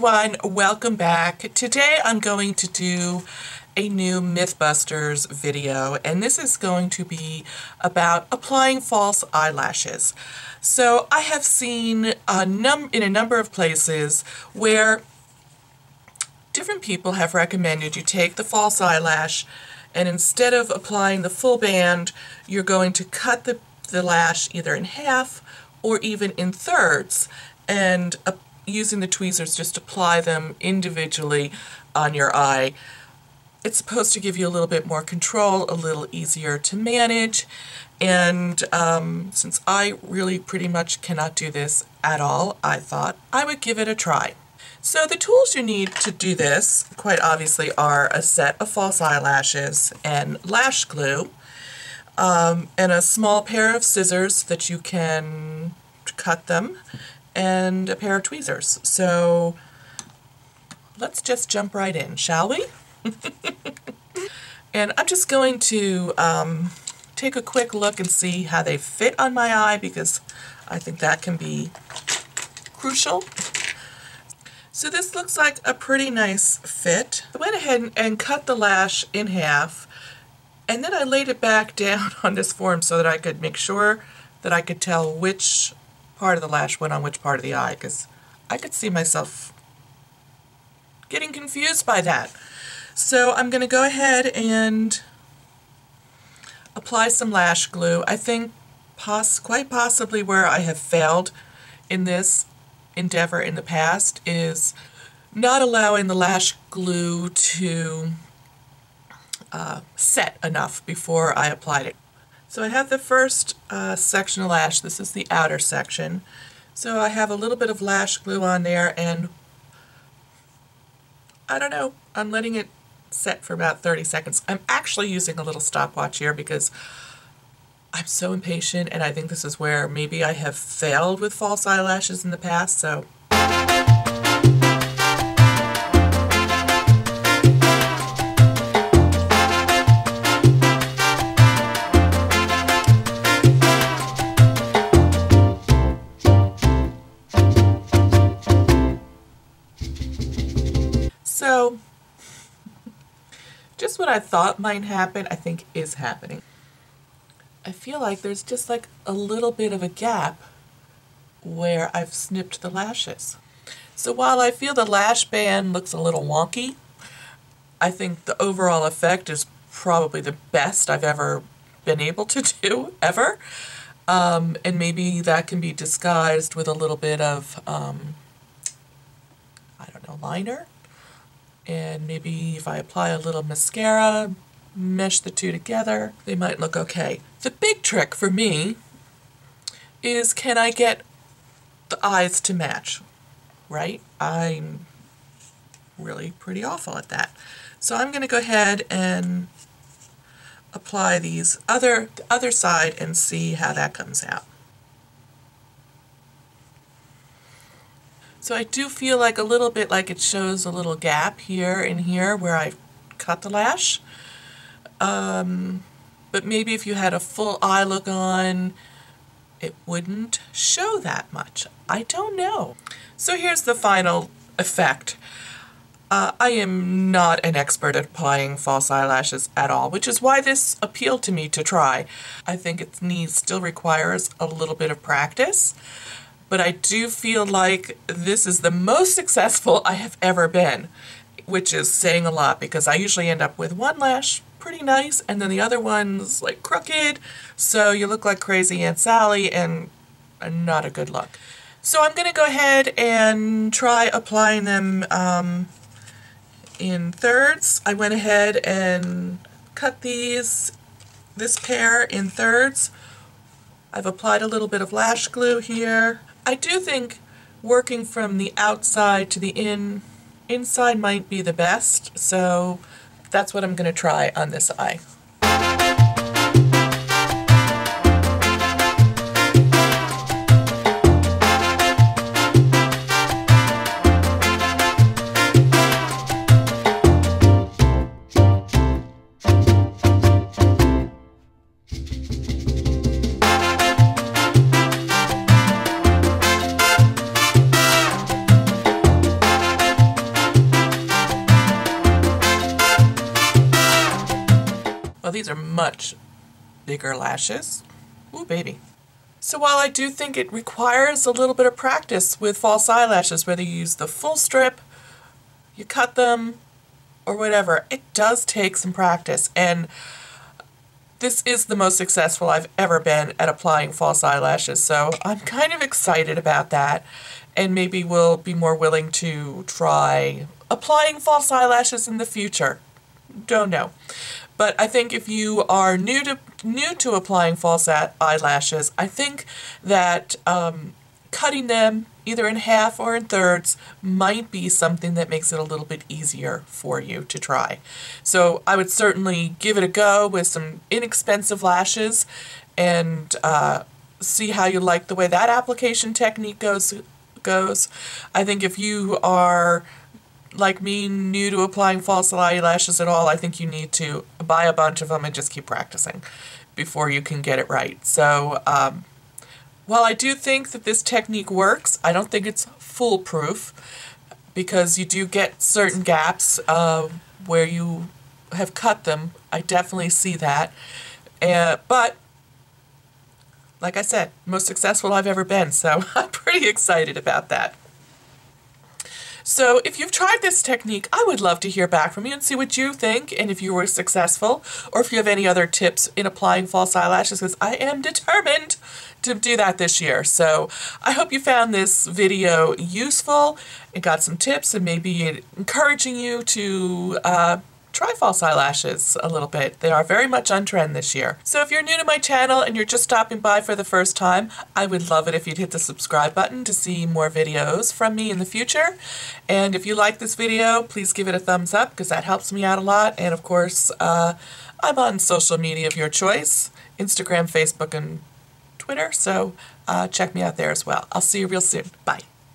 everyone, welcome back. Today I'm going to do a new Mythbusters video, and this is going to be about applying false eyelashes. So I have seen in a number of places where different people have recommended you take the false eyelash and instead of applying the full band, you're going to cut the lash either in half or even in thirds, and using the tweezers just apply them individually on your eye. It's supposed to give you a little bit more control, a little easier to manage, and since I really pretty much cannot do this at all, I thought I would give it a try. So the tools you need to do this, quite obviously, are a set of false eyelashes and lash glue, and a small pair of scissors that you can cut them, and a pair of tweezers. So let's just jump right in, shall we? And I'm just going to take a quick look and see how they fit on my eye, because I think that can be crucial. So this looks like a pretty nice fit. I went ahead and cut the lash in half, and then I laid it back down on this form so that I could make sure that I could tell which part of the lash went on which part of the eye, because I could see myself getting confused by that. So I'm going to go ahead and apply some lash glue. I think quite possibly where I have failed in this endeavor in the past is not allowing the lash glue to set enough before I applied it. So I have the first section of lash. This is the outer section. So I have a little bit of lash glue on there, and I don't know, I'm letting it set for about 30 seconds. I'm actually using a little stopwatch here because I'm so impatient, and I think this is where maybe I have failed with false eyelashes in the past, so. So, just what I thought might happen, I think is happening. I feel like there's just like a little bit of a gap where I've snipped the lashes. So while I feel the lash band looks a little wonky, I think the overall effect is probably the best I've ever been able to do, ever. And maybe that can be disguised with a little bit of, I don't know, liner. And maybe if I apply a little mascara, mesh the two together, they might look okay. The big trick for me is, can I get the eyes to match, right? I'm really pretty awful at that. So I'm going to go ahead and apply the other side and see how that comes out. So I do feel like a little bit like it shows a little gap here and here where I cut the lash. But maybe if you had a full eye look on, it wouldn't show that much. I don't know. So here's the final effect. I am not an expert at applying false eyelashes at all, which is why this appealed to me to try. I think its needs still requires a little bit of practice. But I do feel like this is the most successful I have ever been, which is saying a lot, because I usually end up with one lash pretty nice and then the other one's like crooked, so you look like crazy Aunt Sally, and not a good look. So I'm going to go ahead and try applying them in thirds. I went ahead and cut this pair in thirds. I've applied a little bit of lash glue here. I do think working from the outside to the inside might be the best, so that's what I'm going to try on this eye. These are much bigger lashes. Ooh, baby. So while I do think it requires a little bit of practice with false eyelashes, whether you use the full strip, you cut them, or whatever, it does take some practice. And this is the most successful I've ever been at applying false eyelashes, so I'm kind of excited about that, and maybe we'll be more willing to try applying false eyelashes in the future. Don't know. But I think if you are new to applying false eyelashes, I think that cutting them either in half or in thirds might be something that makes it a little bit easier for you to try. So I would certainly give it a go with some inexpensive lashes and see how you like the way that application technique goes. I think if you are, like me, new to applying false eyelashes at all, I think you need to buy a bunch of them and just keep practicing before you can get it right. So while I do think that this technique works, I don't think it's foolproof, because you do get certain gaps where you have cut them. I definitely see that. But like I said, most successful I've ever been, so I'm pretty excited about that. So if you've tried this technique, I would love to hear back from you and see what you think, and if you were successful, or if you have any other tips in applying false eyelashes, because I am determined to do that this year. So I hope you found this video useful and got some tips, and maybe encouraging you to try false eyelashes a little bit. They are very much on trend this year. So if you're new to my channel and you're just stopping by for the first time, I would love it if you'd hit the subscribe button to see more videos from me in the future. And if you like this video, please give it a thumbs up, because that helps me out a lot. And of course, I'm on social media of your choice, Instagram, Facebook, and Twitter, so check me out there as well. I'll see you real soon. Bye.